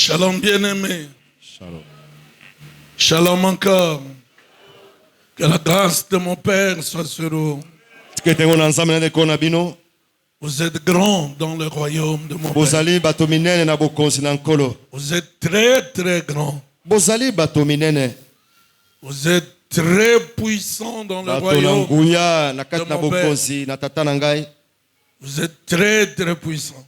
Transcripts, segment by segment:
Shalom bien-aimé. Shalom. Shalom encore. Que la grâce de mon Père soit sur vous. Vous êtes grands dans le royaume de mon Père. Vous êtes très très grands. Vous êtes très puissants dans le royaume de mon Père. Vous êtes très très puissants.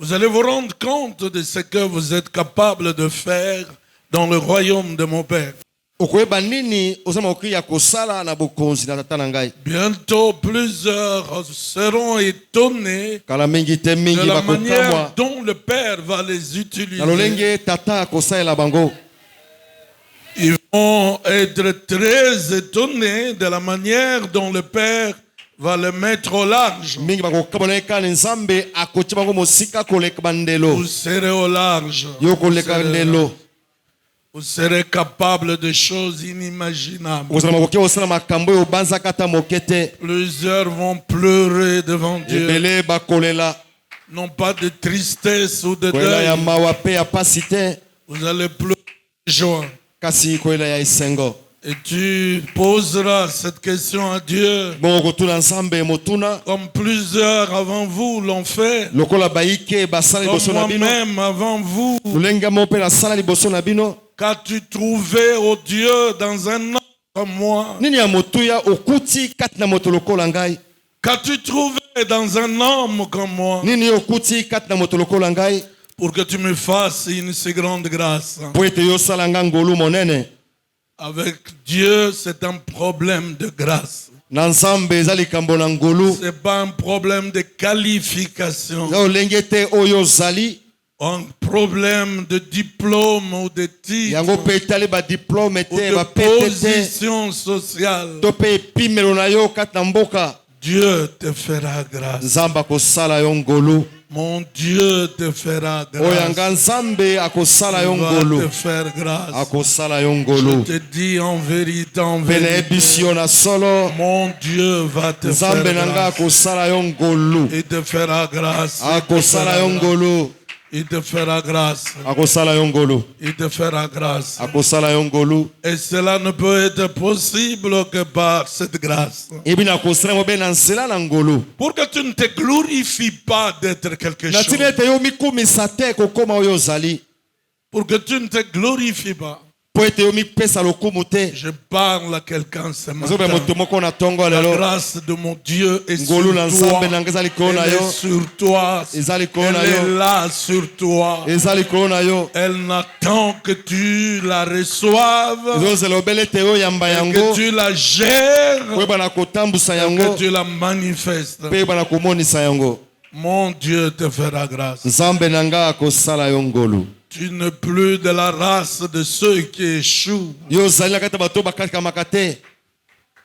Vous allez vous rendre compte de ce que vous êtes capable de faire dans le royaume de mon Père. Bientôt, plusieurs seront étonnés de la manière dont le Père va les utiliser. Ils vont être très étonnés de la manière dont le Père va le mettre au large. Vous serez au large. Vous serez capable de choses inimaginables. Plusieurs vont pleurer devant Dieu. Non pas de tristesse ou de deuil. Vous allez pleurer de joie. Et tu poseras cette question à Dieu. Comme plusieurs avant vous l'ont fait. Comme moi-même avant vous. Qu'as-tu trouvé, ô Dieu, dans un homme comme moi? Qu'as-tu trouvé dans un homme comme moi? Pour que tu me fasses une si grande grâce. Avec Dieu, c'est un problème de grâce. C'est pas un problème de qualification. Un problème de diplôme ou de titre ou de position sociale. Dieu te fera grâce. Mon Dieu te fera grâce. Il va te faire grâce. Je te dis en vérité, mon Dieu va te faire grâce. Il te fera grâce. Il te fera grâce. Il te fera grâce. Et cela ne peut être possible que par cette grâce. Pour que tu ne te glorifies pas d'être quelque chose. Pour que tu ne te glorifies pas. Je parle à quelqu'un ce matin. La grâce de mon Dieu est sur toi. Elle est sur toi. Elle est là sur toi. Elle n'attend que tu la reçoives. Et que tu la gères. Et que tu la manifestes. Mon Dieu te fera grâce. Tu n'es plus de la race de ceux qui échouent.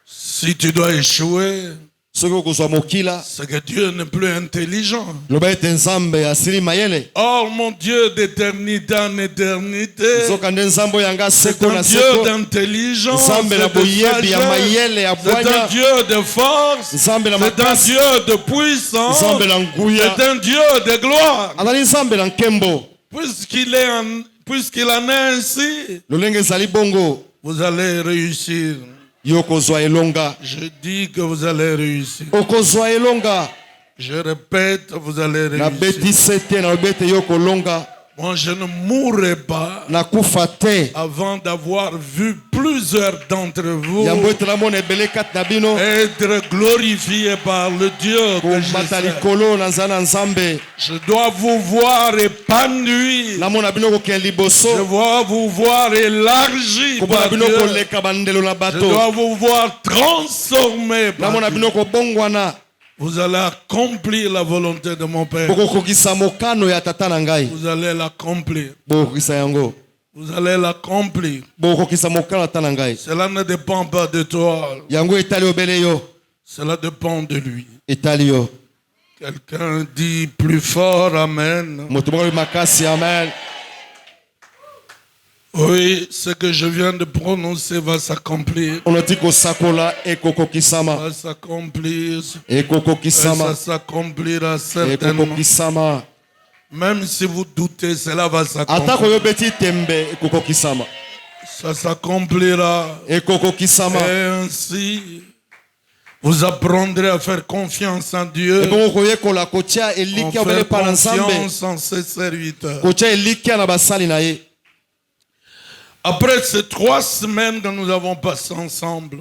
Si tu dois échouer, c'est que Dieu n'est plus intelligent. Or, mon Dieu d'éternité en éternité, c'est un Dieu d'intelligence, de sagesse, c'est un Dieu de force, c'est un Dieu de puissance, c'est un Dieu de gloire. Puisqu'il en est ainsi, vous allez réussir. Je dis que vous allez réussir. Je répète, vous allez réussir. Moi, je ne mourrai pas avant d'avoir vu plusieurs d'entre vous être glorifiés par le Dieu que je sers. Je dois vous voir épanouis. Je dois vous voir élargis par Dieu. Je dois vous voir transformés par Dieu. Vous allez accomplir la volonté de mon Père. Vous allez l'accomplir. Vous allez l'accomplir. Cela ne dépend pas de toi. Cela dépend de lui. Quelqu'un dit plus fort Amen. Oui, ce que je viens de prononcer va s'accomplir. Va s'accomplir. Et ça s'accomplira certainement. Même si vous doutez, cela va s'accomplir. Ça s'accomplira. Et ainsi, vous apprendrez à faire confiance en Dieu. En faire confiance en ses serviteurs. Après ces 3 semaines que nous avons passées ensemble,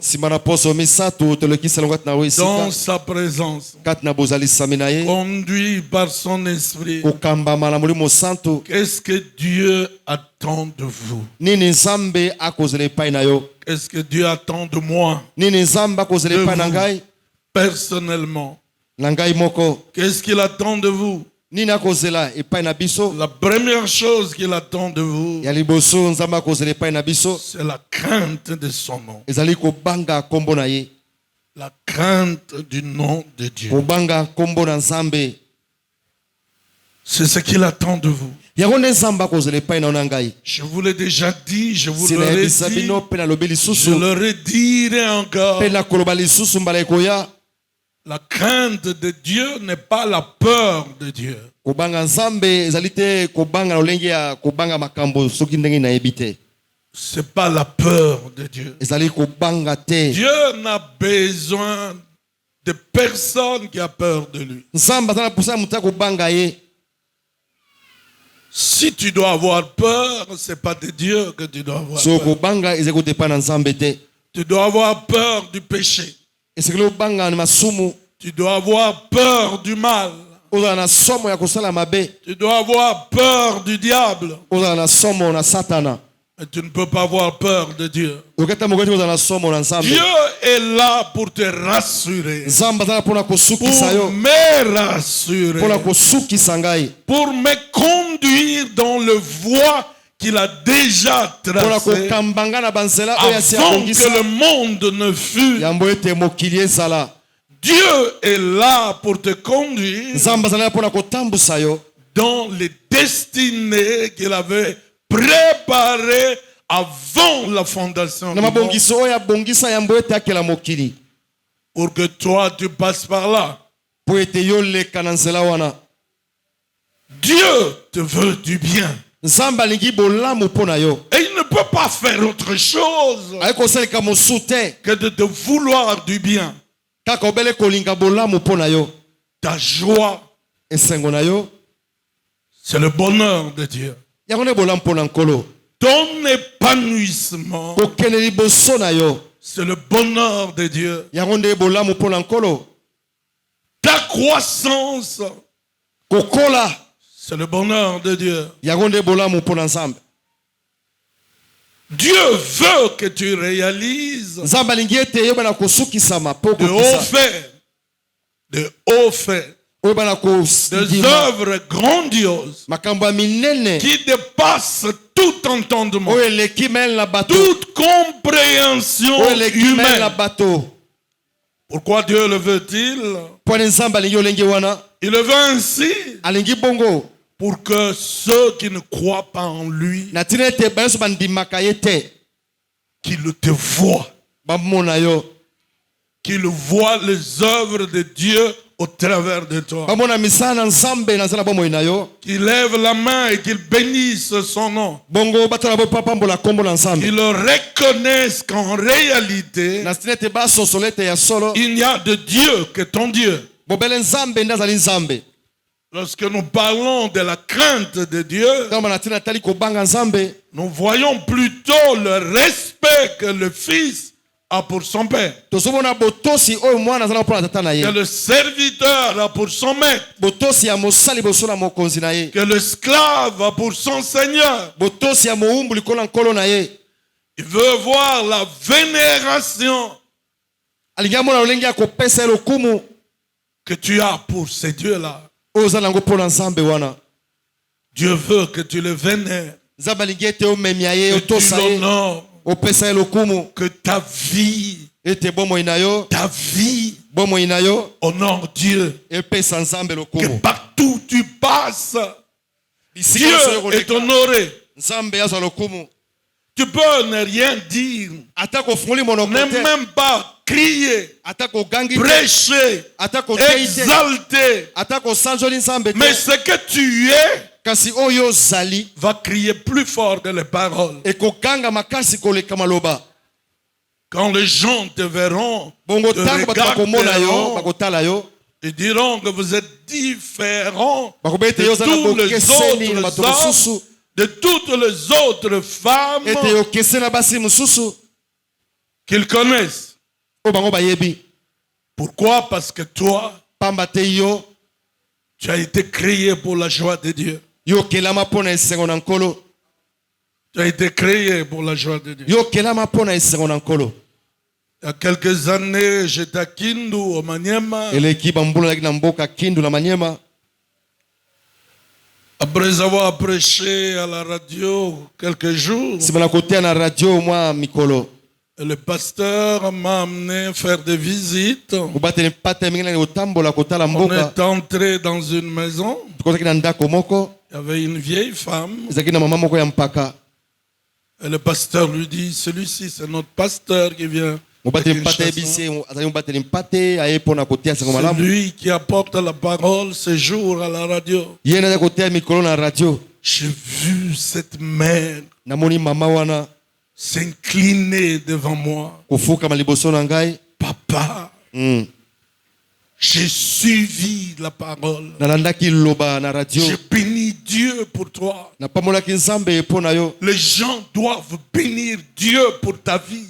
dans sa présence, conduit par son esprit, qu'est-ce que Dieu attend de vous? Qu'est-ce que Dieu attend de moi? De vous, personnellement. Qu'est-ce qu'il attend de vous? La première chose qu'il attend de vous, c'est la crainte de son nom. La crainte du nom de Dieu. C'est ce qu'il attend de vous. Je vous l'ai déjà dit, je vous l'aurais dit, je le redirai encore. La crainte de Dieu n'est pas la peur de Dieu. C'est pas la peur de Dieu. Dieu n'a besoin de personne qui a peur de lui. Si tu dois avoir peur, c'est pas de Dieu que tu dois avoir peur. Tu dois avoir peur du péché. Tu dois avoir peur du mal. Tu dois avoir peur du diable. Et tu ne peux pas avoir peur de Dieu. Dieu est là pour te rassurer. Pour me rassurer. Pour me conduire dans le voie qu'il a déjà tracé avant que le monde ne fût. Dieu est là pour te conduire dans les destinées qu'il avait préparées avant la fondation du monde. Pour que toi tu passes par là. Dieu te veut du bien. Et il ne peut pas faire autre chose que de te vouloir du bien. Ta joie, c'est le bonheur de Dieu. Ton épanouissement, c'est le bonheur de Dieu. Ta croissance, c'est le bonheur de Dieu. Dieu veut que tu réalises de hauts faits, des œuvres grandioses qui dépassent tout entendement, toute compréhension humaine. Pourquoi Dieu le veut-il? Il le veut ainsi pour que ceux qui ne croient pas en lui, qu'ils te voient, qu'ils voient les œuvres de Dieu au travers de toi, qu'ils lèvent la main et qu'ils bénissent son nom, qu'ils reconnaissent qu'en réalité il n'y a de Dieu que ton Dieu. Lorsque nous parlons de la crainte de Dieu, nous voyons plutôt le respect que le Fils a pour son Père, que le serviteur a pour son maître, que l'esclave a pour son Seigneur. Il veut voir la vénération que tu as pour ces dieux-là. Dieu veut que tu le vénères, que tu l'honores, que ta vie honore Dieu, que partout tu passes, Dieu est honoré. Tu peux ne rien dire, ne même pas crier, prêcher, exalter. Mais ce que tu es va crier plus fort que les paroles. Quand les gens te verront, ils diront que vous êtes différents de toutes les autres femmes qu'ils connaissent. Pourquoi? Parce que toi, tu as été créé pour la joie de Dieu. Tu as été créé pour la joie de Dieu. Il y a quelques années, j'étais à Kindu, au Maniema. Après avoir prêché à la radio quelques jours, le pasteur m'a amené faire des visites. On est entré dans une maison. Il y avait une vieille femme. Et le pasteur lui dit, celui-ci c'est notre pasteur qui vient. C'est lui qui apporte la parole ce jour à la radio. J'ai vu cette mère s'incliner devant moi. Papa, j'ai suivi la parole. Je bénis Dieu pour toi. Les gens doivent bénir Dieu pour ta vie.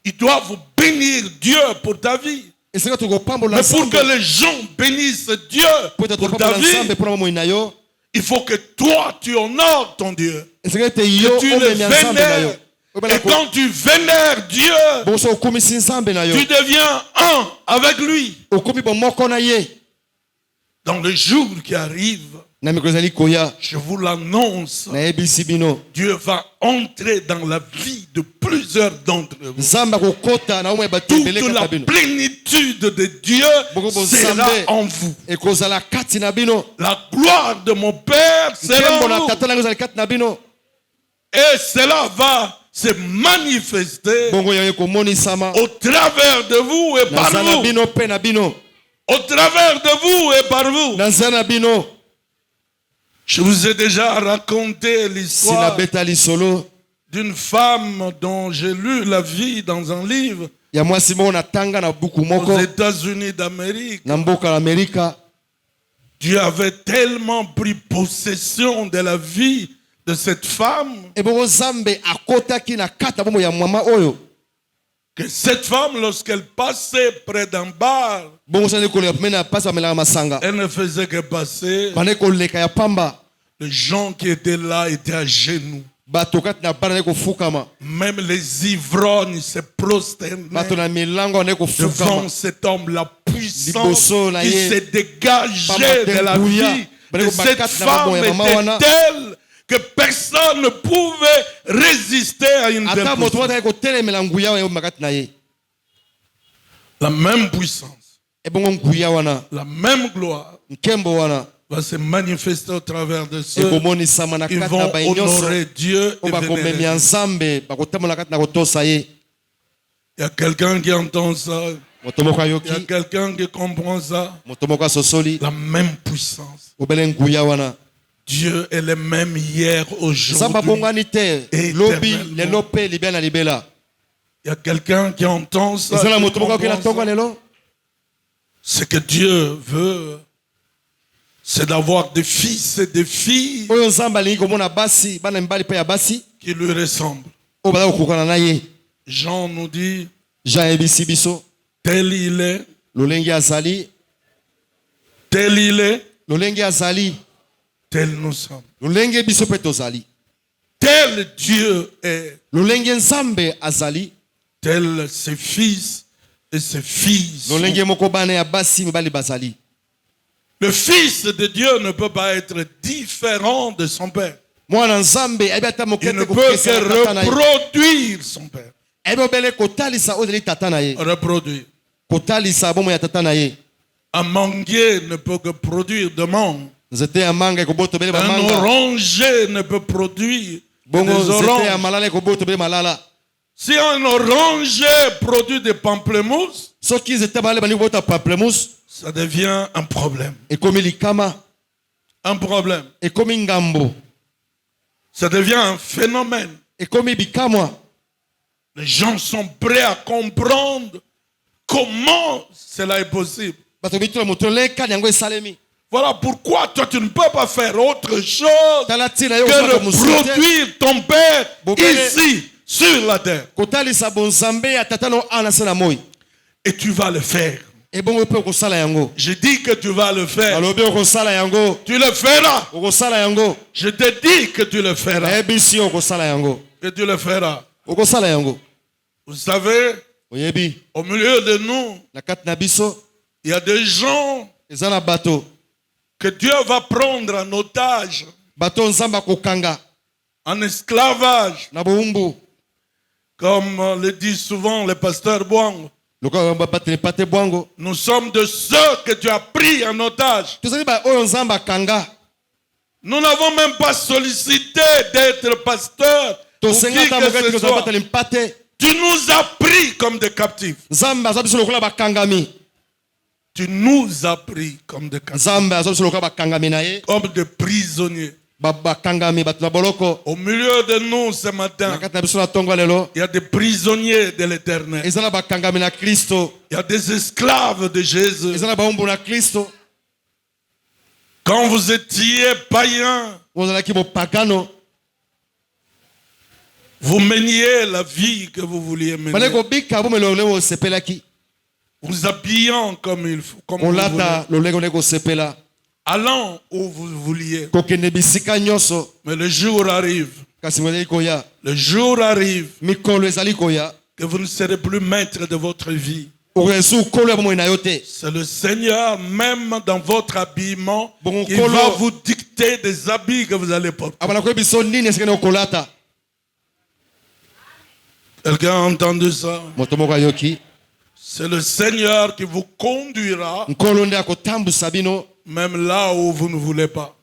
Ils doivent bénir Dieu pour ta vie. Mais pour que les gens bénissent Dieu pour ta vie, il faut que toi tu honores ton Dieu. Que tu le vénères. Et quand tu vénères Dieu, tu deviens un avec lui. Dans les jours qui arrivent, je vous l'annonce, Dieu va entrer dans la vie de plusieurs d'entre vous. Toute la plénitude de Dieu sera en vous. La gloire de mon Père sera en vous. Et cela va se manifester au travers de vous et par vous. Au travers de vous et par vous. Je vous ai déjà raconté l'histoire d'une femme dont j'ai lu la vie dans un livre aux États-Unis d'Amérique. Dieu avait tellement pris possession de la vie de cette femme que cette femme, lorsqu'elle passait près d'un bar, elle ne faisait que passer. Les gens qui étaient là étaient à genoux. Même les ivrognes se prosternaient devant cet homme-là puissant qui s'est dégagé de la vie de cette femme était telle que personne ne pouvait résister à une telle puissance. La même puissance, la même gloire va se manifester au travers de ceux qui vont honorer Dieu et vénérer Dieu. Il y a quelqu'un qui entend ça. Il y a quelqu'un qui comprend ça. La même puissance. Dieu est le même hier, aujourd'hui et éternellement. Il y a quelqu'un qui entend ça. Ce que Dieu veut, c'est d'avoir des fils et des filles qui lui ressemblent. Jean nous dit, tel il est, tel il est, tel nous sommes. Tel Dieu est, tel ses fils et ses filles sont. Le fils de Dieu ne peut pas être différent de son père. Il ne peut que reproduire son père. Reproduire. Un manguier ne peut que produire de mangue. Un oranger ne peut produire des oranges. Si un oranger produit des pamplemousses, ça devient un problème. Un problème. Ça devient un phénomène. Les gens sont prêts à comprendre comment cela est possible. Voilà pourquoi toi tu ne peux pas faire autre chose que de produire ton Père ici sur la terre. Et tu vas le faire. Je dis que tu vas le faire. Tu le feras. Je te dis que tu le feras. Que tu le feras. Vous savez, au milieu de nous, il y a des gens que Dieu va prendre en otage, en esclavage, comme le dit souvent le pasteur Bouango. Nous sommes de ceux que tu as pris en otage. Nous n'avons même pas sollicité d'être pasteur. Tu nous as pris comme des captifs. Tu nous as pris comme des captifs. Comme des prisonniers. Au milieu de nous ce matin, il y a des prisonniers de l'Éternel. Il y a des esclaves de Jésus. Quand vous étiez païen, vous meniez la vie que vous vouliez mener. Vous habillant comme il faut, comme vous voulez. Allant où vous vouliez. Mais le jour arrive. Le jour arrive que vous ne serez plus maître de votre vie. C'est le Seigneur, même dans votre habillement, qui va vous dicter des habits que vous allez porter. Quelqu'un a entendu ça? C'est le Seigneur qui vous conduira même là où vous ne voulez pas.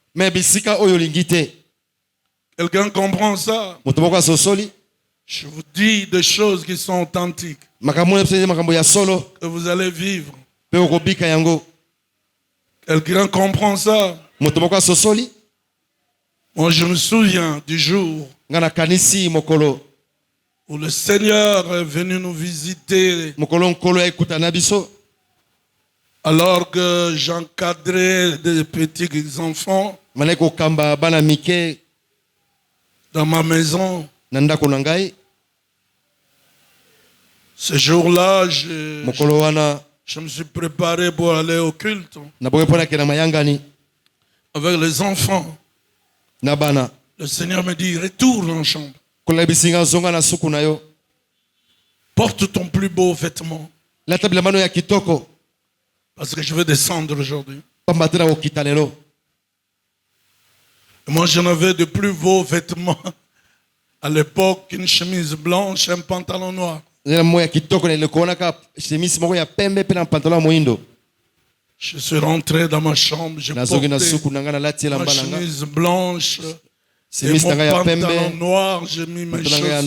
Quelqu'un comprend ça? Je vous dis des choses qui sont authentiques, que vous allez vivre. Quelqu'un comprend ça? Moi je me souviens du jour où le Seigneur est venu nous visiter, alors que j'encadrais des petits enfants dans ma maison. Ce jour-là, je me suis préparé pour aller au culte avec les enfants. Le Seigneur me dit, retourne en chambre. Porte ton plus beau vêtement. Parce que je vais descendre aujourd'hui. Moi, j'en avais de plus beaux vêtements. À l'époque, une chemise blanche et un pantalon noir. Je suis rentré dans ma chambre. J'ai porté ma chemise blanche et mon pantalon noir. J'ai mis mes chaussures.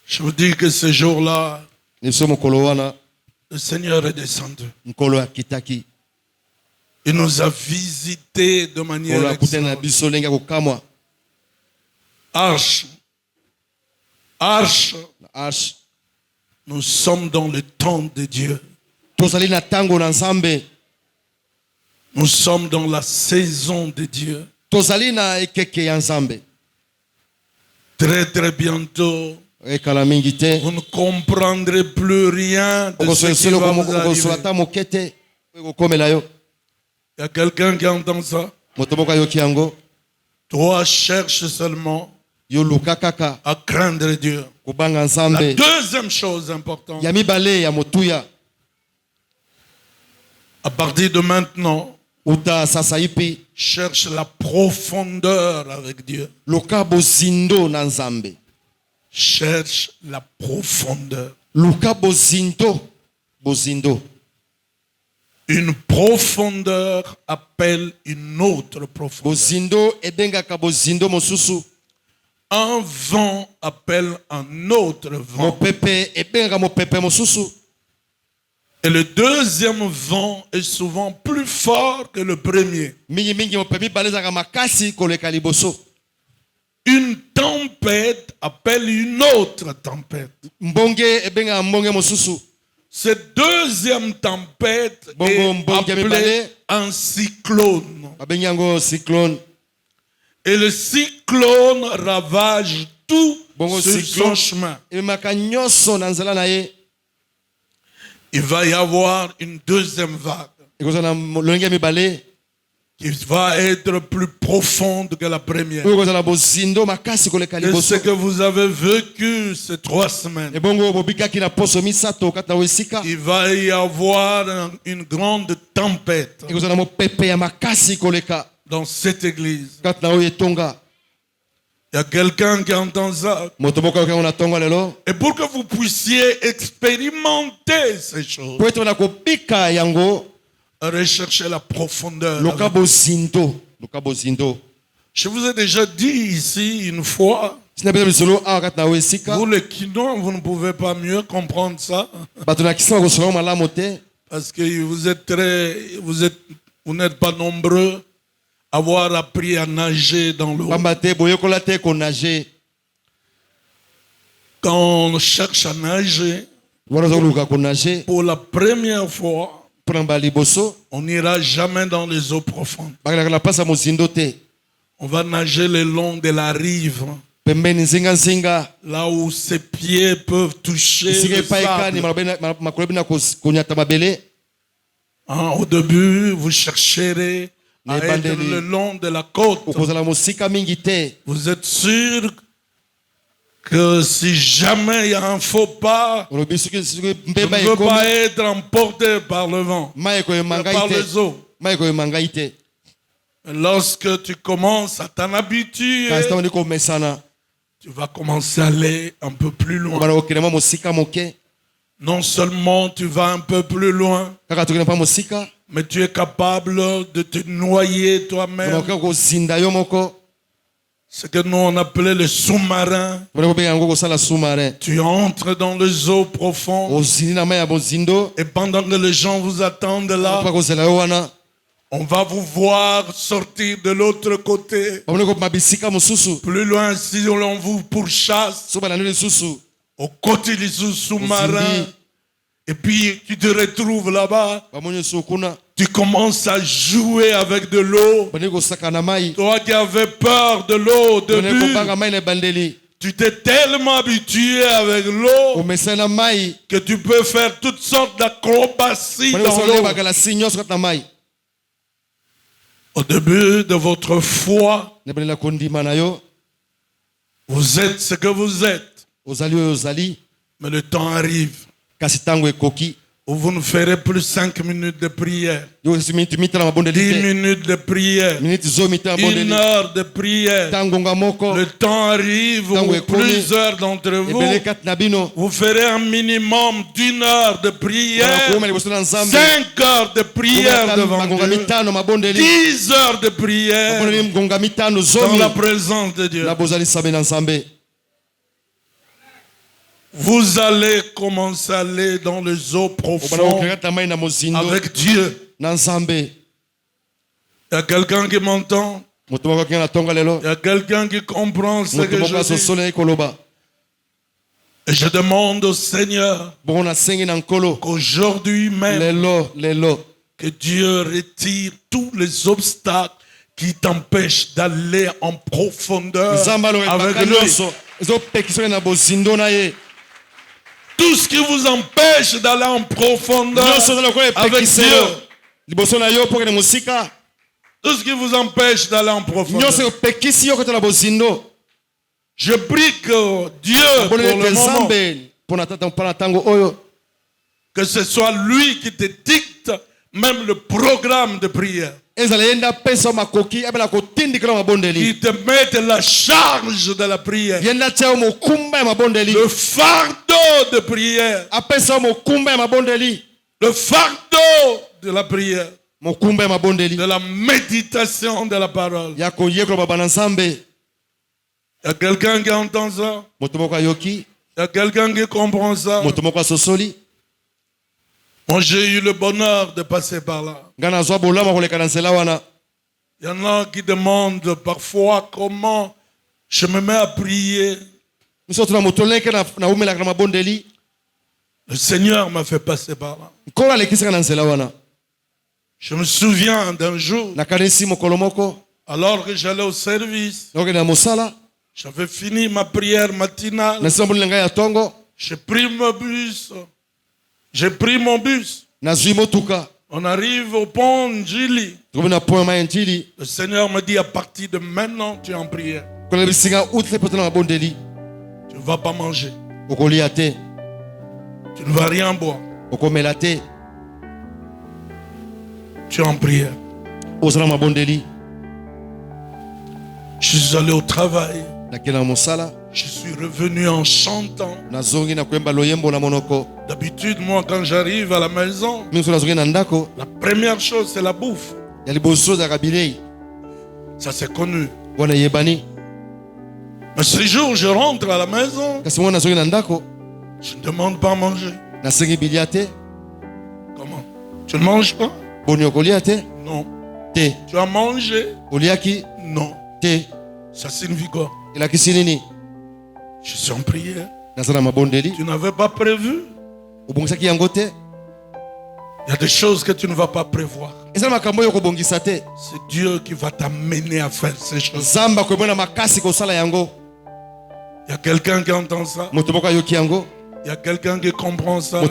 Je vous dis que ce jour-là, le Seigneur est descendu. Il nous a visités de manière excellente. Arche. Nous sommes dans le temps de Dieu. Nous sommes dans la saison de Dieu. Très très bientôt, vous ne comprendrez plus rien de ce qui va vous arriver. Il y a quelqu'un qui entend ça? Toi, cherche seulement à craindre Dieu. La deuxième chose importante, à partir de maintenant, cherche la profondeur avec Dieu. Cherche la profondeur. Une profondeur appelle une autre profondeur. Un vent appelle un autre vent. Et le deuxième vent est souvent plus fort que le premier. Une tempête appelle une autre tempête. Cette deuxième tempête est appelée un cyclone. Et le cyclone ravage tout sur son chemin. Il va y avoir une deuxième vague qui va être plus profonde que la première. Et ce que vous avez vécu ces 3 semaines, il va y avoir une grande tempête dans cette église. Il y a quelqu'un qui entend ça. Et pour que vous puissiez expérimenter ces choses, recherchez la profondeur. Je vous ai déjà dit ici une fois, vous les Kinois, vous ne pouvez pas mieux comprendre ça. Parce que vous n'êtes pas nombreux à avoir appris à nager dans l'eau. Quand on cherche à nager, pour la première fois, on n'ira jamais dans les eaux profondes. On va nager le long de la rive, là où ses pieds peuvent toucher le sable. Au début, vous chercherez à être le long de la côte. Vous êtes sûr que si jamais il y a un faux pas, je ne veux pas être emporté par le vent, par les eaux. Lorsque tu commences à t'en habituer, tu vas commencer à aller un peu plus loin. Non seulement tu vas un peu plus loin, mais tu es capable de te noyer toi-même. Ce que nous on appelait le sous-marin. Tu entres dans les eaux profondes. Et pendant que les gens vous attendent là, on va vous voir sortir de l'autre côté. Plus loin, si on vous pourchasse, au côté du sous-marin. Et puis tu te retrouves là-bas. Tu commences à jouer avec de l'eau. Toi qui avais peur de l'eau au début, tu t'es tellement habitué avec l'eau que tu peux faire toutes sortes d'acrobaties dans l'eau. Au début de votre foi, vous êtes ce que vous êtes. Mais le temps arrive où vous ne ferez plus 5 minutes de prière, 10 minutes de prière, 1 heure de prière. Le temps arrive où plusieurs d'entre vous, vous ferez un minimum d'1 heure de prière, 5 heures de prière devant Dieu, 10 heures de prière dans la présence de Dieu. Vous allez commencer à aller dans les eaux profondes avec Dieu. Il y a quelqu'un qui m'entend. Il y a quelqu'un qui comprend ce que je dis. Et je demande au Seigneur qu'aujourd'hui même, que Dieu retire tous les obstacles qui t'empêchent d'aller en profondeur avec lui. Tout ce qui vous empêche d'aller en profondeur avec Dieu. Tout ce qui vous empêche d'aller en profondeur. Je prie que Dieu, pour le moment, que ce soit lui qui te dicte même le programme de prière. Qui te mette la charge de la prière. Le fardeau de prière. Le fardeau de la prière, de la méditation de la parole. Il y a quelqu'un qui entend ça? Il y a quelqu'un qui comprend ça? Moi, j'ai eu le bonheur de passer par là. Il y en a qui demandent parfois comment je me mets à prier. Le Seigneur m'a fait passer par là. Je me souviens d'un jour, alors que j'allais au service, j'avais fini ma prière matinale. J'ai pris mon bus. On arrive au pont Njili. Le Seigneur me dit, à partir de maintenant, tu es en prière. Tu ne vas pas manger. Tu ne vas rien boire. Tu es en prière. Je suis allé au travail. Je suis revenu en chantant. D'habitude, moi, quand j'arrive à la maison, la première chose, c'est la bouffe. Ça, c'est connu. Mais ce jour, je rentre à la maison, je ne demande pas à manger. Comment? Tu ne manges pas? Non. Tu as mangé? Non. Ça signifie quoi? Je suis en prière. Tu n'avais pas prévu? Il y a des choses que tu ne vas pas prévoir. C'est Dieu qui va t'amener à faire ces choses. Il y a quelqu'un qui entend ça. Il y a quelqu'un qui comprend ça.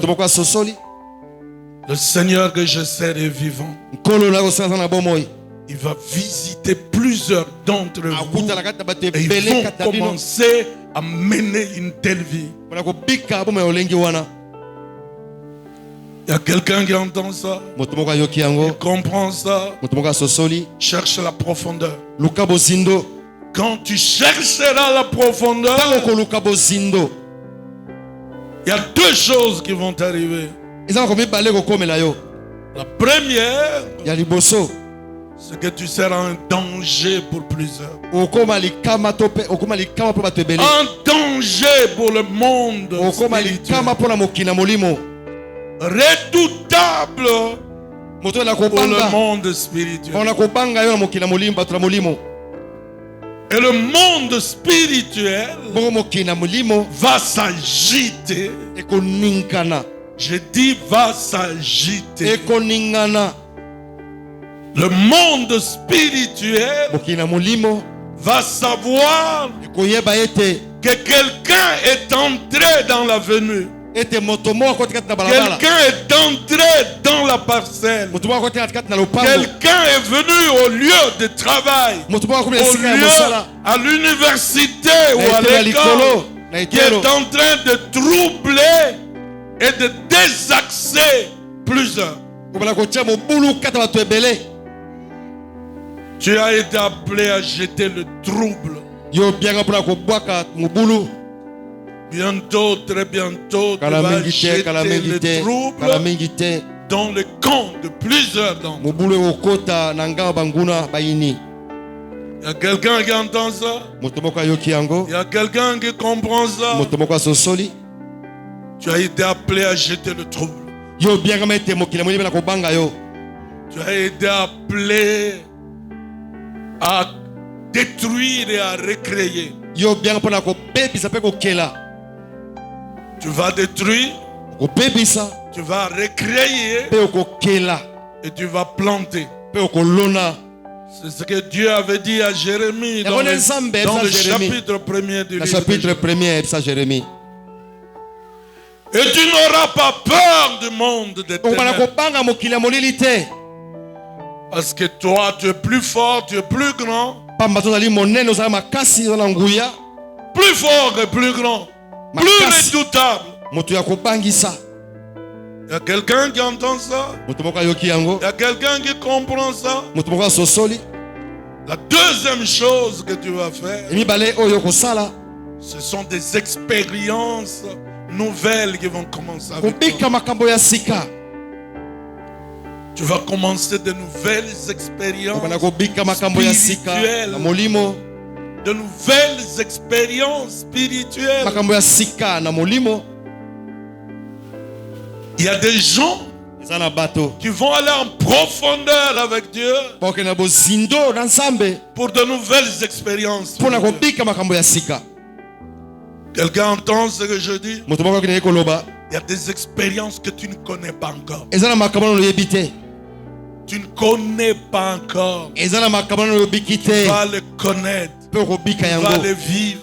Le Seigneur que je sers est vivant. Il va visiter plusieurs d'entre vous et ils vont commencer à mener une telle vie. Il y a quelqu'un qui entend ça, qui comprend ça. Cherche la profondeur. Quand tu chercheras la profondeur, il y a deux choses qui vont t'arriver. La première, c'est que tu seras un danger pour plusieurs. Un danger pour le monde spirituel. Redoutable pour le monde spirituel. Et le monde spirituel va s'agiter. Je dis va s'agiter. Le monde spirituel va savoir que quelqu'un est entré dans la venue. Quelqu'un est entré dans la parcelle. Quelqu'un est venu au lieu de travail, au lieu à l'université ou à l'école, qui est en train de troubler et de désaxer plusieurs. Tu as été appelé à jeter le trouble. Bientôt, très bientôt, tu vas jeter le trouble dans le camp de plusieurs d'entre eux. Il y a quelqu'un qui entend ça? Il y a quelqu'un qui comprend ça? Tu as été appelé à jeter le trouble. Tu as été appelé à détruire et à recréer. Tu vas détruire, tu vas recréer et tu vas planter. C'est ce que Dieu avait dit à Jérémie dans le chapitre 1er du livre de Jérémie. Et tu n'auras pas peur du monde des ténèbres. Parce que toi, tu es plus fort, tu es plus grand. Plus fort et plus grand. Plus redoutable. Il y a quelqu'un qui entend ça. Il y a quelqu'un qui comprend ça. La deuxième chose que tu vas faire, ce sont des expériences nouvelles qui vont commencer avec toi. Tu vas commencer de nouvelles expériences spirituelles. De nouvelles expériences spirituelles. Il y a des gens qui vont aller en profondeur avec Dieu pour de nouvelles expériences. Quelqu'un entend ce que je dis? Il y a des expériences que tu ne connais pas encore. Tu ne connais pas encore. Tu vas les connaître. Tu vas les vivre.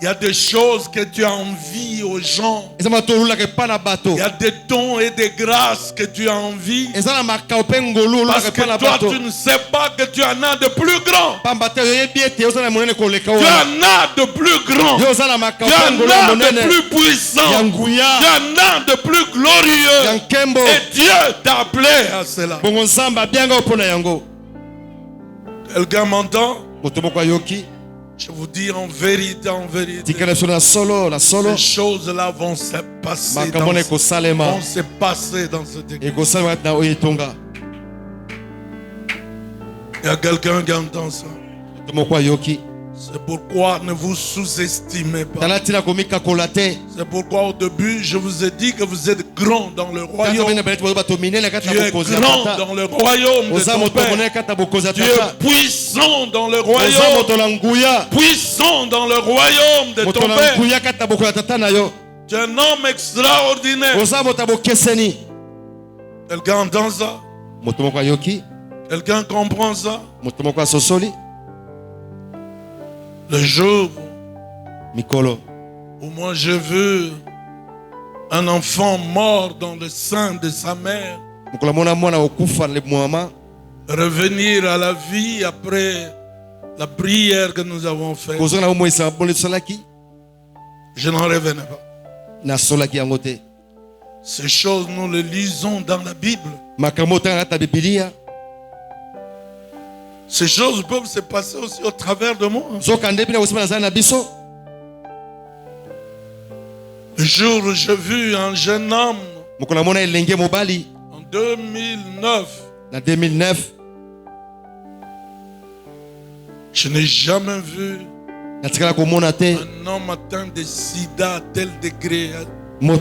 Il y a des choses que tu as envie aux gens. Il y a des dons et des grâces que tu as envie. Parce que toi, tu ne sais pas que tu en as de plus grands. Tu en as de plus grands. Tu en as de plus puissants. Tu en as de plus glorieux. Et Dieu t'a appelé à cela. Quelqu'un m'entend? Je vous dis en vérité, ces choses-là vont se passer dans cette église. Il y a quelqu'un qui entend ça. C'est pourquoi ne vous sous-estimez pas. C'est pourquoi au début je vous ai dit que vous êtes grand dans le royaume. Tu es grand dans le royaume de ton Père. Tu es puissant dans le royaume. Puissant dans le royaume de ton Père. Tu es un homme extraordinaire. Quelqu'un entend ça? Quelqu'un comprend ça? Le jour où moi je veux un enfant mort dans le sein de sa mère revenir à la vie après la prière que nous avons faite, je n'en revenais pas. Ces choses, nous les lisons dans la Bible. Ces choses peuvent se passer aussi au travers de moi. Le jour où j'ai vu un jeune homme en 2009, je n'ai jamais vu un homme atteint de sida à tel degré. Un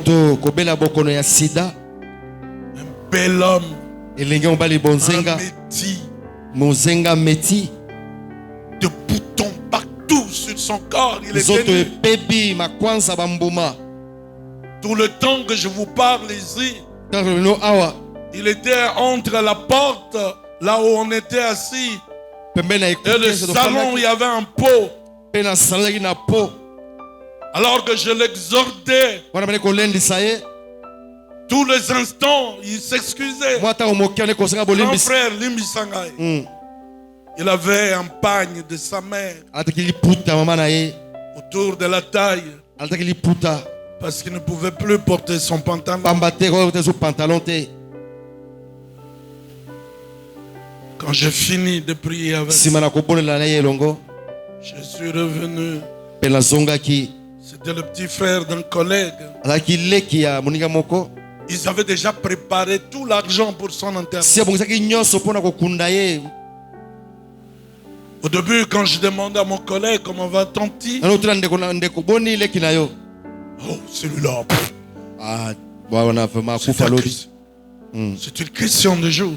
bel homme, un métis, de boutons partout sur son corps. Il était tout le temps que je vous parle ici, il était entre la porte, là où on était assis, et le salon, il y avait un pot. Alors que je l'exhortais, tous les instants, il s'excusait. Mon frère Limbi Sangai, il avait un pagne de sa mère autour de la taille parce qu'il ne pouvait plus porter son pantalon. Quand j'ai fini de prier avec lui, je suis revenu. C'était le petit frère d'un collègue. Ils avaient déjà préparé tout l'argent pour son intervention. Au début, quand je demandais à mon collègue comment va ton petit, oh, celui-là, c'est une question de jour.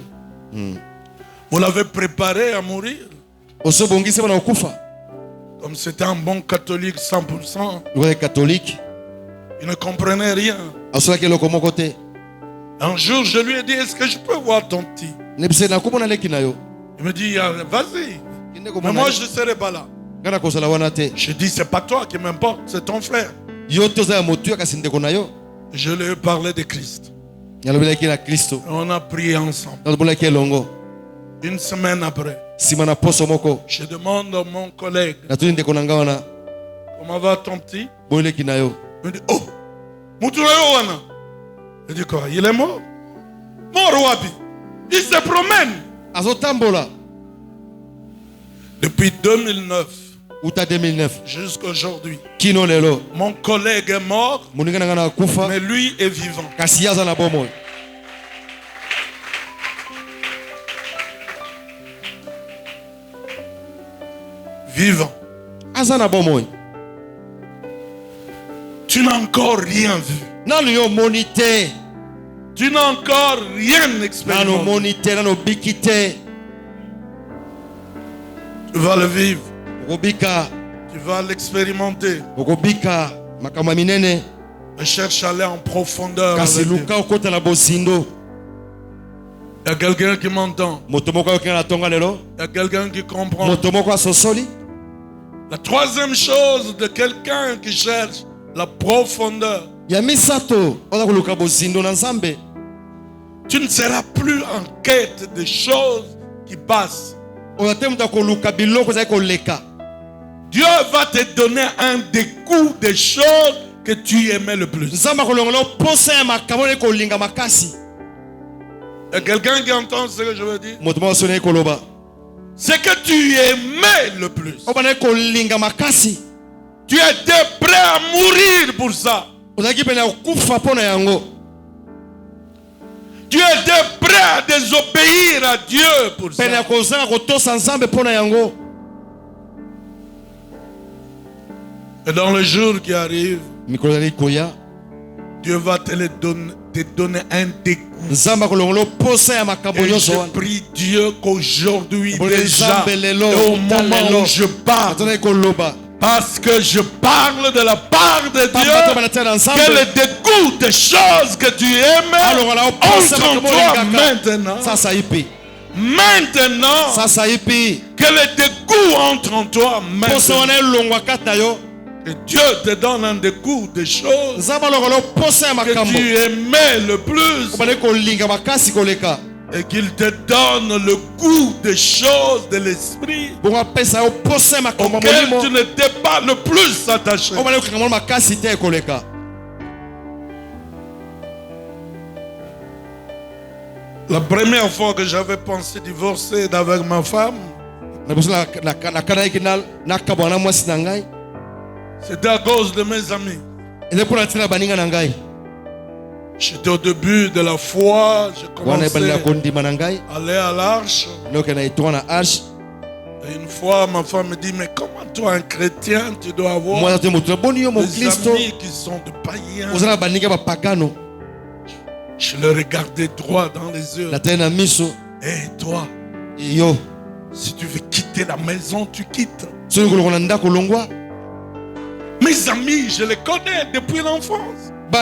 Vous l'avez préparé à mourir. Comme c'était un bon catholique 100%, il ne comprenait rien. Un jour, je lui ai dit, est-ce que je peux voir ton petit? Il me dit, vas-y. Mais moi, je ne serai pas là. Je dis, c'est pas toi qui m'importe, c'est ton frère. Je lui ai parlé de Christ. On a prié ensemble. Une semaine après, je demande à mon collègue, comment va ton petit? Il me dit, oh, Moutouayowana. Je dis quoi? Il est mort? Mort Wabi. Il se promène. Depuis 2009 jusqu'à aujourd'hui, mon collègue est mort, mais lui est vivant. vivant. Tu n'as encore rien vu. Tu n'as encore rien expérimenté. Tu vas le vivre. Tu vas l'expérimenter. Mais cherche à aller en profondeur. Il y a quelqu'un qui m'entend. Il y a quelqu'un qui comprend. La troisième chose de quelqu'un qui cherche la profondeur. Tu ne seras plus en quête des choses qui passent. Dieu va te donner un dégoût des choses que tu aimais le plus. Il y a quelqu'un qui entend ce que je veux dire? C'est que tu aimais le plus. Tu étais prêt à mourir pour ça. Tu étais prêt à désobéir à Dieu pour ça. Et dans le jour qui arrive, Dieu va te donner un dégoût. Et je prie Dieu qu'aujourd'hui déjà, au moment où je parle, parce que je parle de la part de Dieu, que le dégoût des choses que tu aimes entre en toi maintenant. Maintenant, que le dégoût entre en toi maintenant. Que Dieu te donne un dégoût des choses que tu aimais le plus. Et qu'il te donne le goût des choses de l'esprit auxquelles tu n'étais pas le plus attaché. La première fois que j'avais pensé divorcer avec ma femme, c'était à cause de mes amis. J'étais au début de la foi, j'ai commencé à aller à l'Arche. Et une fois, ma femme me dit, mais comment toi, un chrétien, tu dois avoir des amis qui sont de païens. Je le regardais droit dans les yeux. Et toi, si tu veux quitter la maison, tu quittes. Mes amis, je les connais depuis l'enfance. Et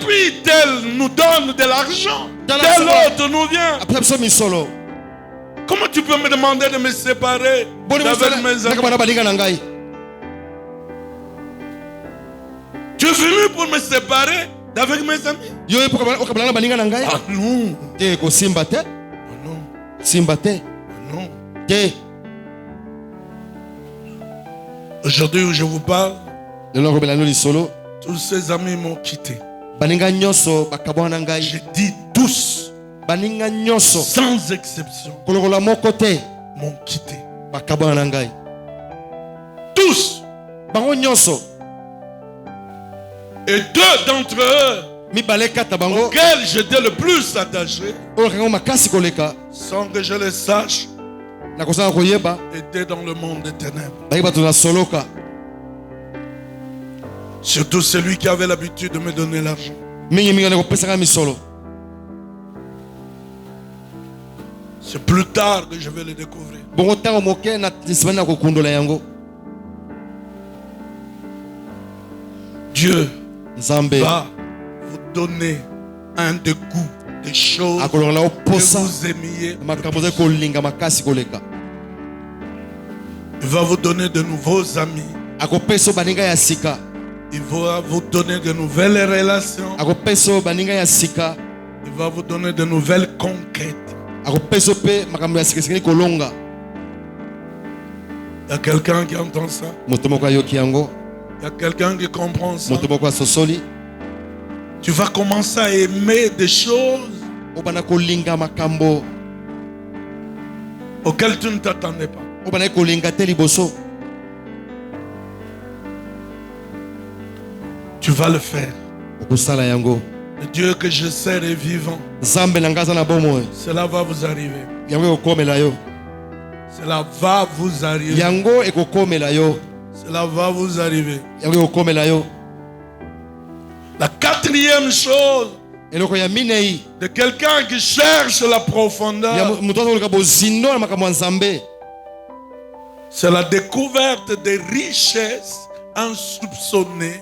puis tel nous donne de l'argent, tel autre nous vient. Comment tu peux me demander de me séparer d'avec mes amis? Tu es venu pour me séparer d'avec mes amis? Ah non. Non. Aujourd'hui où je vous parle, tous ces amis m'ont quitté. J'ai dit tous, sans exception, m'ont quitté. Tous. Et deux d'entre eux auxquels j'étais le plus attaché, sans que je le sache, étaient dans le monde des ténèbres. Surtout celui qui avait l'habitude de me donner l'argent. C'est plus tard que je vais le découvrir. Dieu va vous donner un dégoût des choses que vous aimiez. Il va vous donner de nouveaux amis. Il va vous donner de nouvelles relations. Il va vous donner de nouvelles conquêtes. Il y a quelqu'un qui entend ça. Il y a quelqu'un qui comprend ça. Tu vas commencer à aimer des choses auxquelles tu ne t'attendais pas. Tu vas le faire. Le Dieu que je sers est vivant. Cela va vous arriver. Cela va vous arriver. Yango ekokomela yo. Cela va vous arriver. Yango ekokomela yo. La quatrième chose de quelqu'un qui cherche la profondeur, c'est la découverte des richesses insoupçonnées.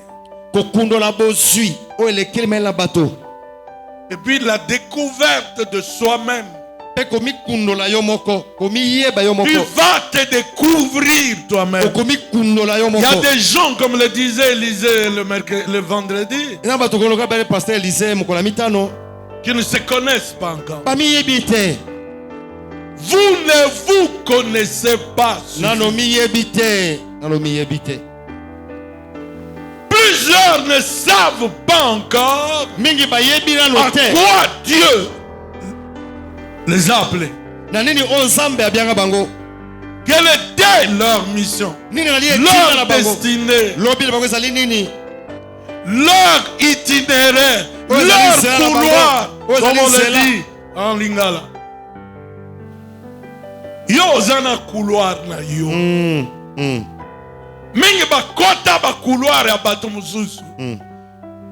Et puis la découverte de soi-même. Il va te découvrir toi-même. Il y a des gens, comme le disait Élisée le vendredi, qui ne se connaissent pas encore. Vous ne vous connaissez pas. Plusieurs ne savent pas encore à quoi Dieu les a appelés. Quelle était leur mission, leur destinée, leur itinéraire, leur couloir, comme on le dit en lingala. Yo zana couloir na yo. Mingi ba kota ba couloir ya bato mususu.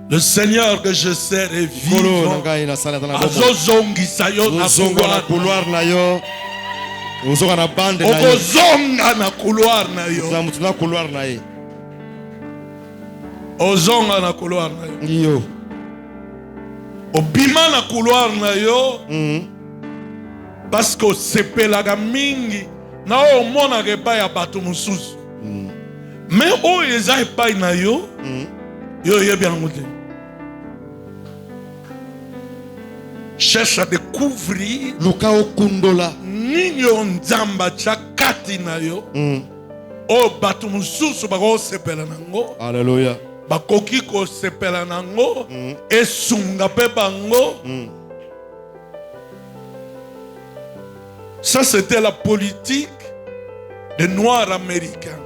Le Seigneur que je sers est vivant. Azozongisa yo na couloir na yo. Ozonga na couloir na yo. Ozonga na couloir na yo. Obima na couloir na yo. Parce que sepelaga mingi na o mona ke pa ya bato mususu. Mais o eza epai na yo. Yo yebi angote. Cherche à découvrir Nino Nzamba Chakati na yo. O batu mususu bako sepela nango. Alléluia. Bakoki ko sepela nango. Esunga pe bango. Ça c'était la politique des Noirs américains.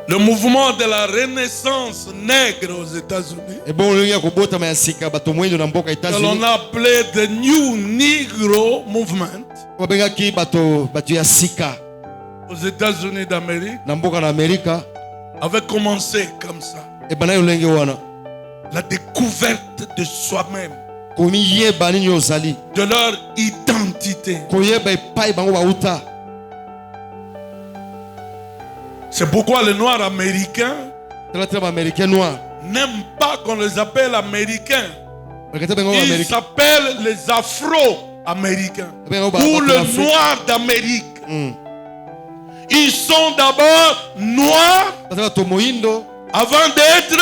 Le mouvement de la renaissance nègre aux États-Unis, que l'on a appelé the New Negro Movement aux États-Unis d'Amérique, avait commencé comme ça. La découverte de soi-même, de leur identité. C'est pourquoi les Noirs américains n'aiment pas qu'on les appelle Américains. Ils s'appellent les Afro-Américains ou le Noir d'Amérique. Ils sont d'abord noirs avant d'être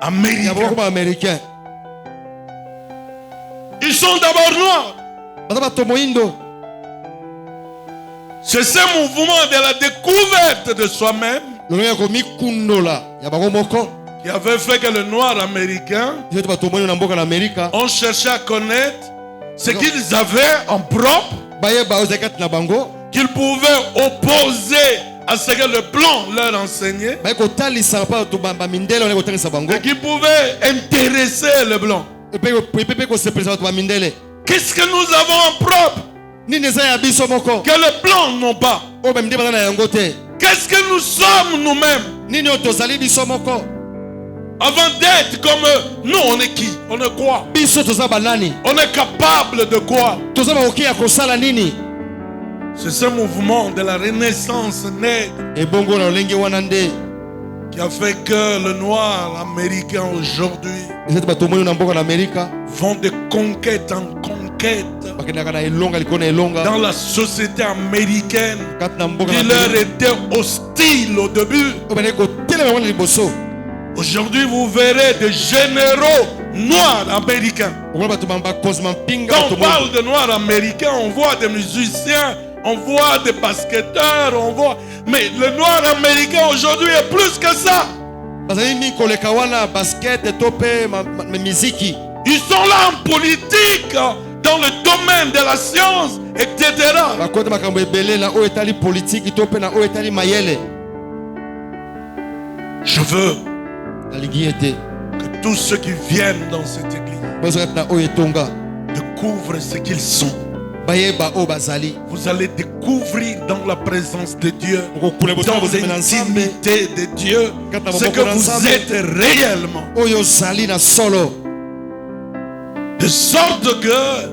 américains. Ils sont d'abord noirs. C'est ce mouvement de la découverte de soi-même qui avait fait que les Noirs américains ont cherché à connaître ce qu'ils avaient en propre, qu'ils pouvaient opposer à ce que le blanc leur enseignait, et qu'ils pouvaient intéresser le blanc. Qu'est-ce que nous avons en propre que les blancs n'ont pas? Qu'est-ce que nous sommes nous-mêmes? Avant d'être comme eux, nous on est qui? On est quoi? On est capable de quoi? C'est ce mouvement de la renaissance nègre qui a fait que le noir américain aujourd'hui vont de conquête en conquête dans la société américaine qui leur était hostile au début. Aujourd'hui, vous verrez des généraux noirs américains. Quand on parle de noirs américains, on voit des musiciens, on voit des basketteurs, on voit... Mais le noir américain aujourd'hui est plus que ça. Ils sont là en politique, dans le domaine de la science, etc. Je veux que tous ceux qui viennent dans cette église découvrent ce qu'ils sont. Vous allez découvrir dans la présence de Dieu, dans l'intimité de Dieu, ce que vous êtes réellement. De sorte que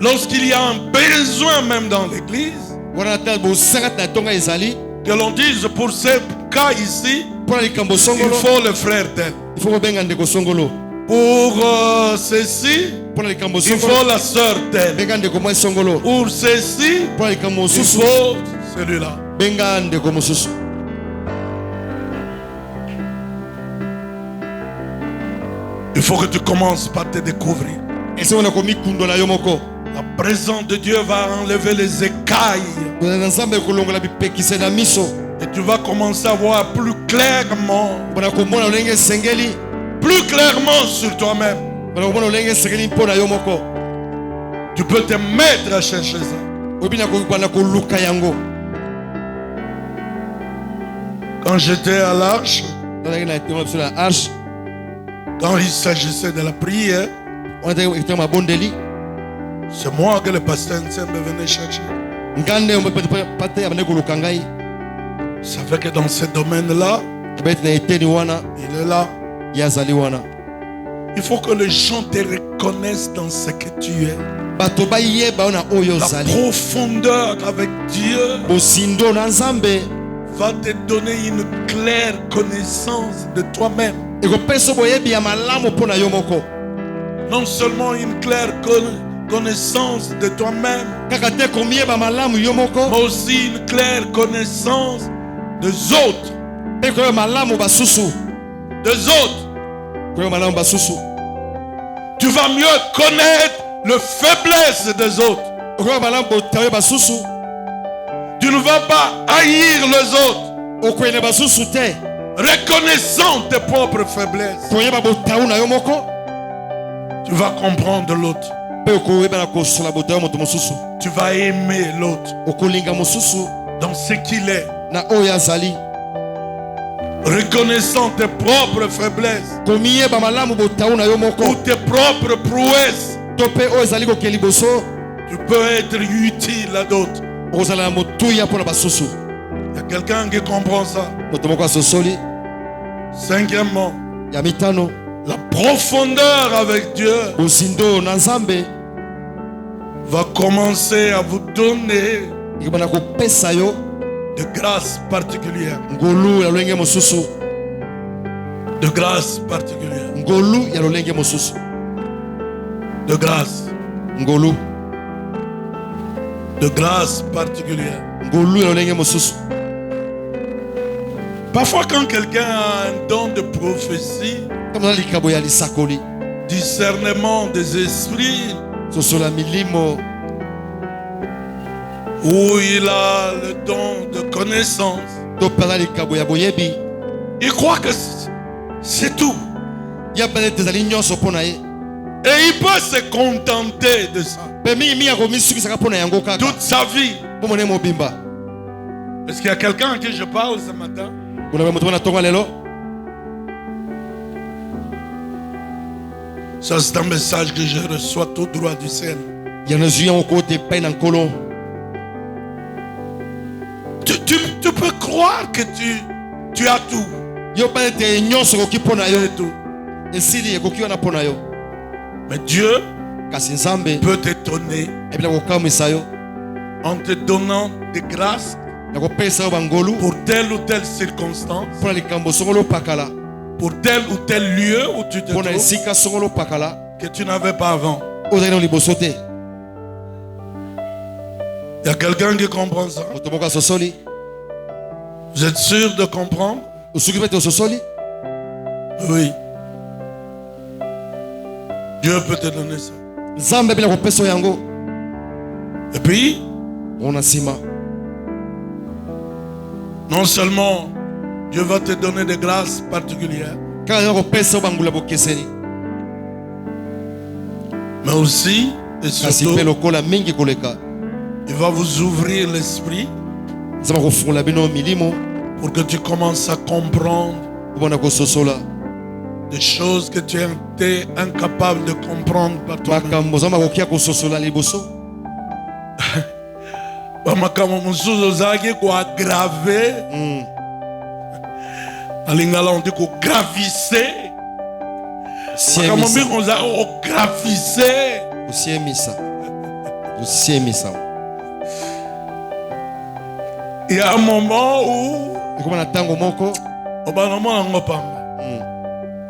lorsqu'il y a un besoin même dans l'église, que l'on dise pour ce cas ici, il faut le frère tel. Pour ceci, il faut la sœur telle. Pour ceci, il faut celui-là. Il faut que tu commences par te découvrir. La présence de Dieu va enlever les écailles. Et tu vas commencer à voir plus clairement sur toi-même. Tu peux te mettre à chercher ça. Quand j'étais à l'Arche, quand il s'agissait de la prière, c'est moi que le pasteur Nsembe venait chercher. Ça fait que dans ce domaine-là, il est là. Il faut que les gens te reconnaissent dans ce que tu es. La profondeur avec Dieu va te donner une claire connaissance de toi-même. Non seulement une claire connaissance de toi-même, mais aussi une claire connaissance des autres. Tu vas mieux connaître les faiblesses des autres. Tu ne vas pas haïr les autres, reconnaissant tes propres faiblesses. Tu vas comprendre l'autre. Tu vas aimer l'autre dans ce qu'il est, reconnaissant tes propres faiblesses ou tes propres prouesses. Tu peux être utile à d'autres. Il y a quelqu'un qui comprend ça. Cinquièmement, la profondeur avec Dieu va commencer à vous donner de grâces particulières. De grâces particulières. De grâce. De grâce particulière. Parfois quand quelqu'un a un don de prophétie, discernement des esprits, où il a le don de connaissance, il croit que c'est tout. Et il peut se contenter de ça toute sa vie. Est-ce qu'il y a quelqu'un à qui je parle ce matin? Ça, c'est un message que je reçois tout droit du ciel. Tu peux croire que tu as tout. Mais Dieu peut t'étonner en te donnant des grâces pour telle ou telle circonstance, pour tel ou tel lieu où tu te trouves, que tu n'avais pas avant. Il y a quelqu'un qui comprend ça? Vous êtes sûr de comprendre? Oui. Dieu peut te donner ça. Et puis, non seulement Dieu va te donner des grâces particulières, mais aussi et surtout, il va vous ouvrir l'esprit pour que tu commences à comprendre des choses que tu étais incapable de comprendre par toi-même. Bamakamo musuzo zaki ko aggraver. En lingala on dit ko gravisser. Bamakamo bi on za ko gravisser. Usiemisa. Il y a un moment où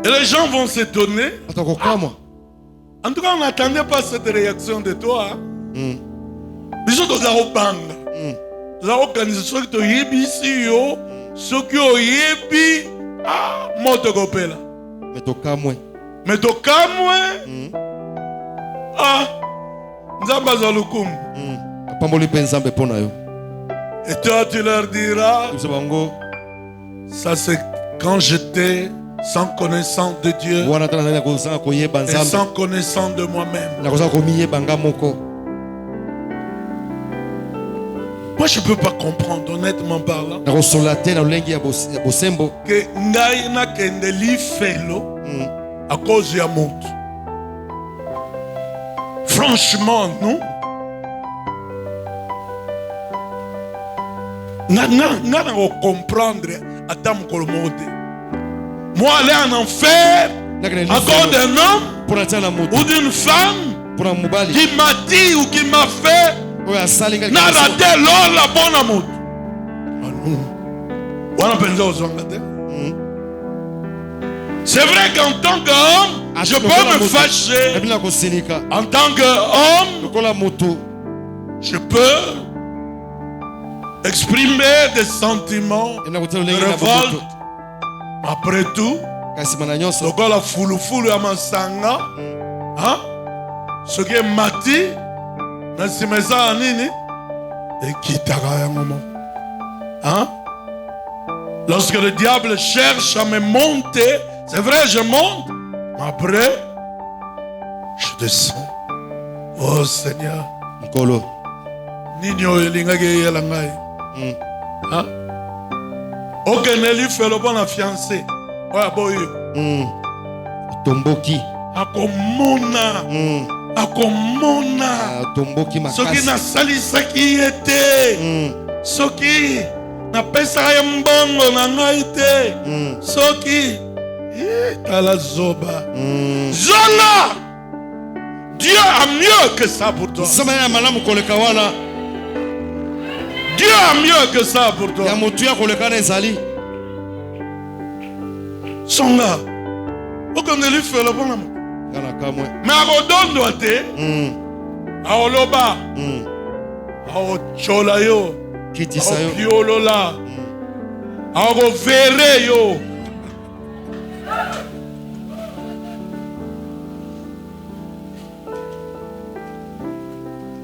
et les gens vont s'étonner. En tout cas, on n'attendait pas cette réaction de toi. Bisous de la banga. La organisation qui te yebi si yo, ce qui o yebi ah motogopela. Mais tokamwe. Ah. Nzamba zalukum. Pamboli penzambe pona yo. Et toi tu leur diras. Ça c'est quand j'étais sans connaissance de Dieu et sans connaissance de moi-même. Moi je ne peux pas comprendre honnêtement parlant que ngai na kendeli felo à cause ya moto. Franchement non. N'a comprendre Adam Kolomode. Moi aller en enfer à cause d'un homme ou d'une femme qui m'a dit ou qui m'a fait n'a raté l'or la bonne amour. C'est vrai qu'en tant qu'homme je peux me fâcher. En tant qu'homme je peux exprimer des sentiments de révolte. Après tout, ce la foulou à Mansanga, ce qui est mati, dans ce maison nini, et qui t'a un moment. Lorsque le diable cherche à me monter, c'est vrai, je monte, mais après, je descends. Oh Seigneur. Nino elingage yelangai. Ok, Nelly fait le bon fiancé. Ouais, boy. Tomboki. Akomona. Tomboki ma. Ce qui n'a sali ce qui était. Ce qui n'a pas ça mbongo na ngaite. Ce qui la zoba. Zola. Dieu a mieux que ça pour toi. Dieu a mieux que ça pour toi. Son là. Aucun de lui fait le bon amour. Mais à Rodon doit être. À Oloba. À Ocholayo. À Piolola. À Rovereyo.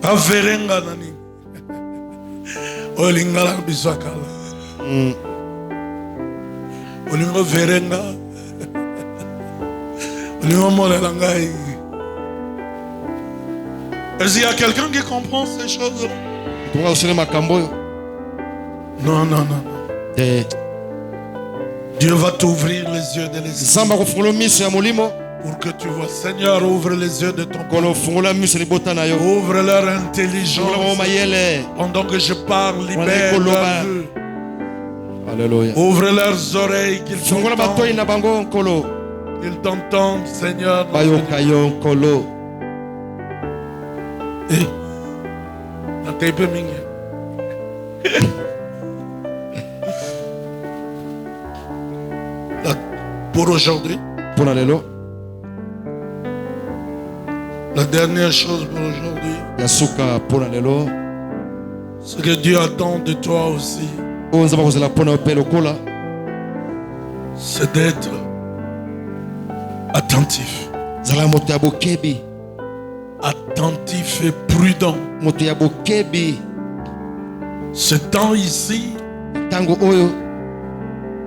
À Verenga nani. Olingala bisakala. Olingo verenga. Olingo molelangai. Est-ce qu'il y a quelqu'un qui comprend ces choses? Non. Dieu va t'ouvrir les yeux de l'esprit. Pour que tu vois, Seigneur, ouvre les yeux de ton peuple. Ouvre leur intelligence. Pendant que je parle, libère leur vue. Alléluia. Ouvre leurs oreilles qu'ils t'entendent, Seigneur. Pour aujourd'hui, la dernière chose pour aujourd'hui, ce que Dieu attend de toi aussi, c'est d'être attentif. Attentif et prudent. Ce temps ici,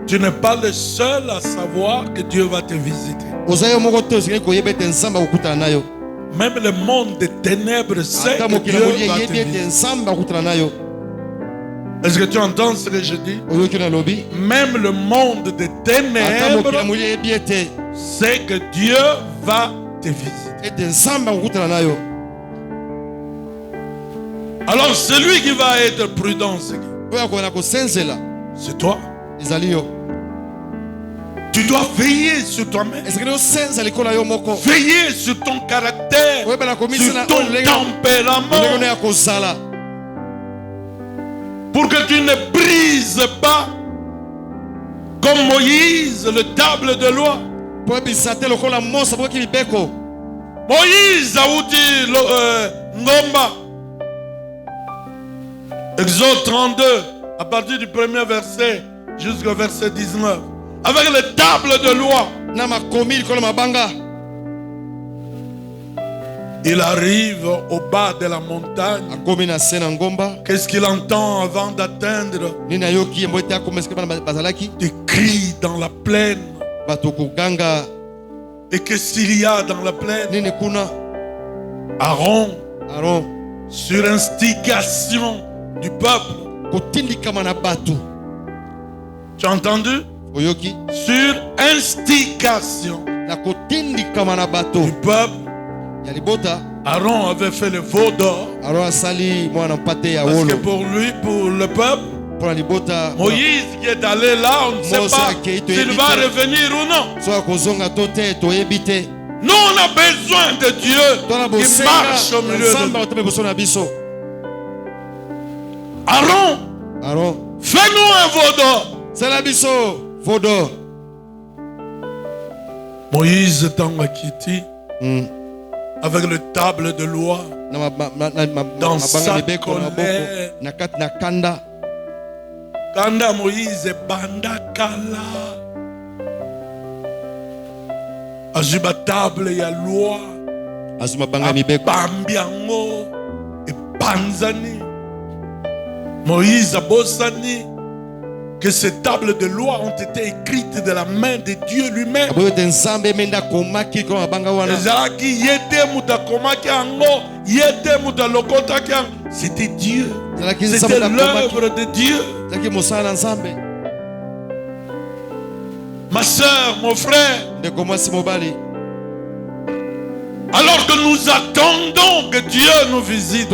tu n'es pas le seul à savoir que Dieu va te visiter. Même le monde des ténèbres sait que Dieu va te visiter. Est-ce que tu entends ce que je dis? Même le monde des ténèbres sait que Dieu va te visiter. Alors celui qui va être prudent, c'est toi. Tu dois veiller sur toi-même. Veiller sur ton caractère, sur ton tempérament, pour que tu ne brises pas, comme Moïse, le table de loi. Moïse a dit Ngomba. Exode 32, à partir du premier verset jusqu'au verset 19. Avec les tables de loi. Il arrive au bas de la montagne. Qu'est-ce qu'il entend avant d'atteindre? Des cris dans la plaine. Et qu'est-ce qu'il y a dans la plaine? Aaron, sur instigation du peuple. Tu as entendu? Sur instigation du peuple, Aaron avait fait le veau d'or. Parce que pour lui, pour le peuple, Moïse qui est allé là, on ne sait pas s'il va revenir ou non. Nous, on a besoin de Dieu qui marche au milieu de nous. Aaron, fais-nous un veau d'or. Moïse Tangakiti avec le table de loi dans sa colère. Kanda Moïse Bandakala Azuba table ya loi Bambiango et Panzani. Moïse Abosani, que ces tables de loi ont été écrites de la main de Dieu lui-même. C'était Dieu. C'était l'œuvre de Dieu. Ma soeur, mon frère, alors que nous attendons que Dieu nous visite,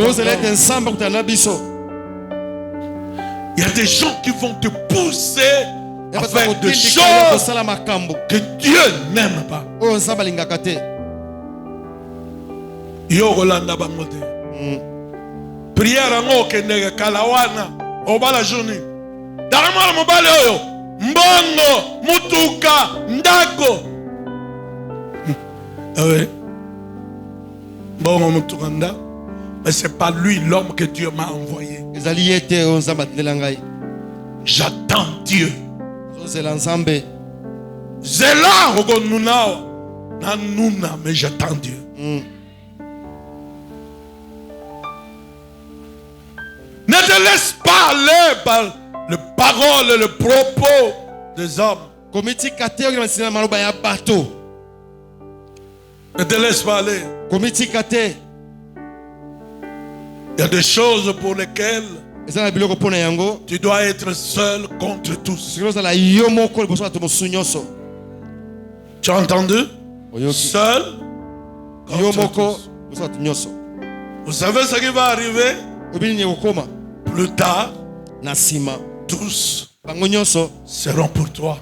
il y a des gens qui vont te pousser à faire des choses que Dieu n'aime pas. Prière en okende kalawana obala journée. Darama mobale oyo mbongo mutuka ndako. Oui. Mbongo mutuka ndako. Mais ce n'est pas lui l'homme que Dieu m'a envoyé. J'attends Dieu. C'est là, mais j'attends Dieu. Ne te laisse pas aller par le parole et le propos des hommes. Ne te laisse pas aller. Il y a des choses pour lesquelles tu dois être seul contre tous. Tu as entendu? Seul contre tous. Vous savez ce qui va arriver? Plus tard, tous seront pour toi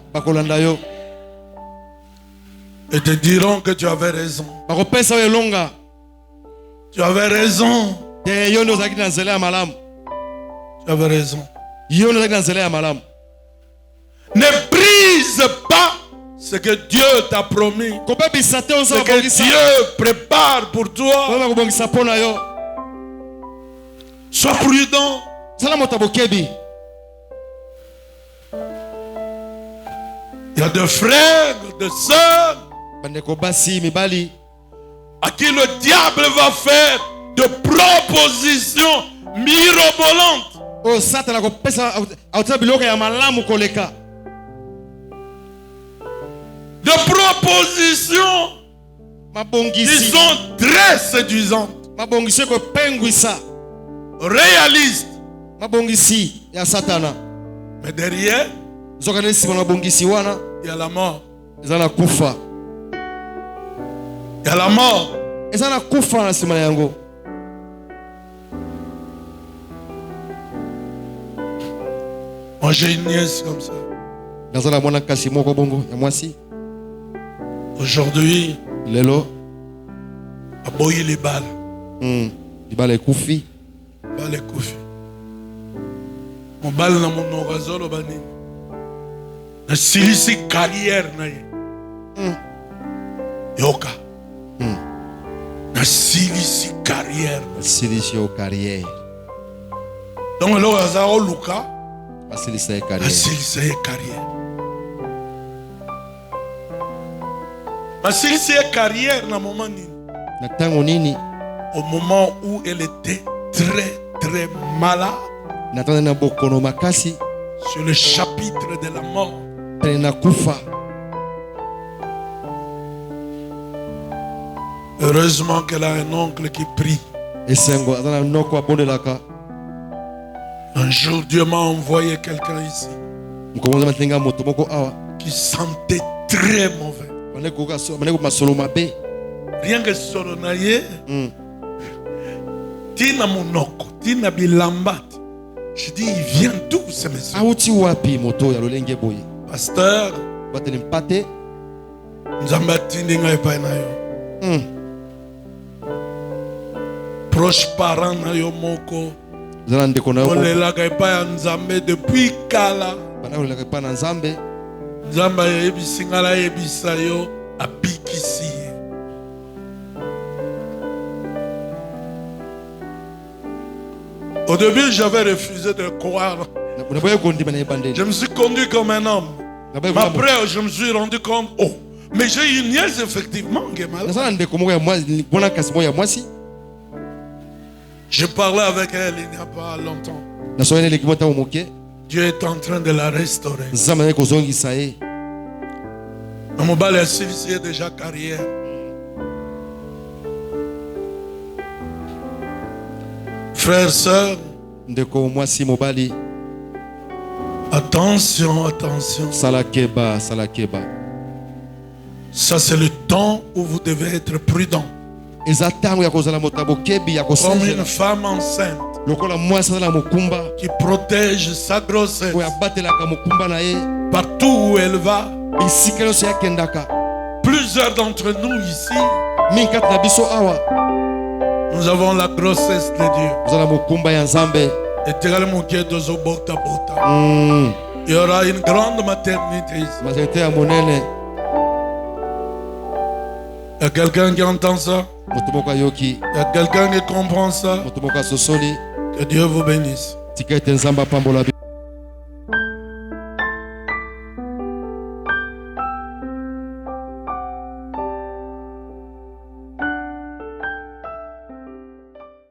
et te diront que tu avais raison. Tu avais raison. Tu avais raison. Ne brise pas ce que Dieu t'a promis. Ce que Dieu prépare pour toi. Sois prudent. Il y a des frères, des sœurs à qui le diable va faire de propositions mirobolantes. De propositions qui sont très séduisantes, réalistes. Mais derrière, il y a la mort. Il y a la mort. Moi j'ai une nièce comme ça. Aujourd'hui, a boyé les balles. Les balles koufi. Balles koufi. Mon balle dans mon orazolo bani. Na silisi carrière na ye. Yoka. Na silisi carrière. Silisi au carrière. Donc le Lazaro Luka. Na silisi carrière. Silisi carrière. Na silisi carrière na moment nini. Na tango nini. Au moment où elle était très malade. Sur le chapitre de la mort. Heureusement qu'elle a un oncle qui prie. Un jour, Dieu m'a envoyé quelqu'un ici qui sentait très mauvais. Rien que soronaye. Tina monoko, tina bilambat. Je dis, il vient d'où ce monsieur? Pasteur, proche parent na yo moko. Depuis kala. Nzamba yebisingala yebisa yo abikisi. Au début, j'avais refusé de croire. Je me suis conduit comme un homme. Après, je me suis rendu compte, oh, mais j'ai une nièce effectivement qui est malade. Je parlais avec elle il n'y a pas longtemps. Dieu est en train de la restaurer. Mon bal est déjà carrière. Frères, sœurs, attention, attention. Salakeba. Ça, c'est le temps où vous devez être prudent. Comme une femme enceinte qui protège sa grossesse partout où elle va. Plusieurs d'entre nous ici, nous avons la grossesse de Dieu. Il y aura une grande maternité ici. Il y a quelqu'un qui entend ça? Il y a quelqu'un qui comprend ça? Que Dieu vous bénisse.